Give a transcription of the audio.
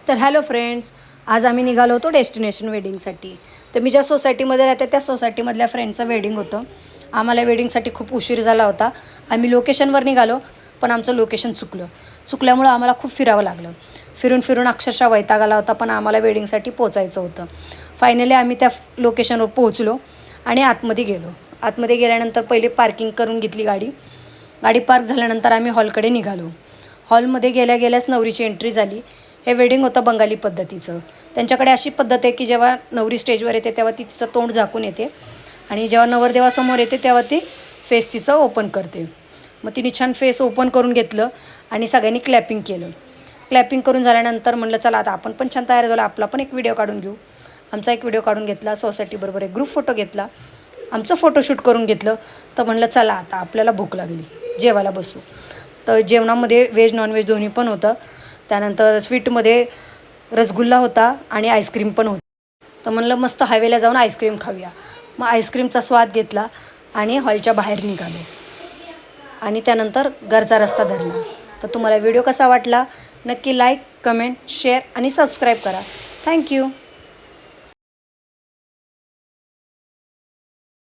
तर hello friends, आज आम्ही निघालो होतो डेस्टिनेशन वेडिंगसाठी. तर मी ज्या सोसायटीमध्ये राहते त्या सोसायटीमधल्या फ्रेंडचं वेडिंग होतं. आम्हाला वेडिंगसाठी खूप उशीर झाला होता. आम्ही लोकेशनवर निघालो, पण आमचं लोकेशन चुकल्यामुळं आम्हाला खूप फिरावं लागलं. फिरून अक्षरशः वैताग आला होता, पण आम्हाला वेडिंगसाठी पोचायचं होतं. फायनली आम्ही त्या लोकेशनवर पोहोचलो आणि आतमध्ये गेलो. आतमध्ये गेल्यानंतर पहिले पार्किंग करून घेतली गाडी पार्क झाल्यानंतर आम्ही हॉलकडे निघालो. हॉलमध्ये गेल्याच नवरीची एंट्री झाली. हे वेडिंग होतं बंगाली पद्धतीचं. त्यांच्याकडे अशी पद्धत आहे की जेव्हा नवरी स्टेजवर येते तेव्हा ती तिचं तोंड झाकून येते आणि जेव्हा नवरदेवासमोर येते तेव्हा ती फेस तिचं ओपन करते. मग तिने छान फेस ओपन करून घेतलं आणि सगळ्यांनी क्लॅपिंग केलं. क्लॅपिंग करून झाल्यानंतर म्हणलं चला आता आपण पण छान तयार झालो, आपला पण एक व्हिडिओ काढून घेऊ. आमचा एक व्हिडिओ काढून घेतला, सोसायटीबरोबर एक ग्रुप फोटो घेतला, आमचं फोटोशूट करून घेतलं. तर म्हणलं चला आता आपल्याला भूक लागली, जेवायला बसू. तर जेवणामध्ये व्हेज नॉनव्हेज दोन्ही पण होतं. त्यानंतर स्वीटमध्ये रसगुल्ला होता आणि आईस्क्रीम पण होतं. तर म्हणलं मस्त हायवेला जाऊन आईस्क्रीम खाऊया. मग आईस्क्रीमचा स्वाद घेतला आणि हॉलच्या बाहेर निघालो आणि त्यानंतर घरचा रस्ता धरला. तर तुम्हाला व्हिडिओ कसा वाटला नक्की लाईक, कमेंट, शेअर आणि सबस्क्राईब करा. थँक्यू.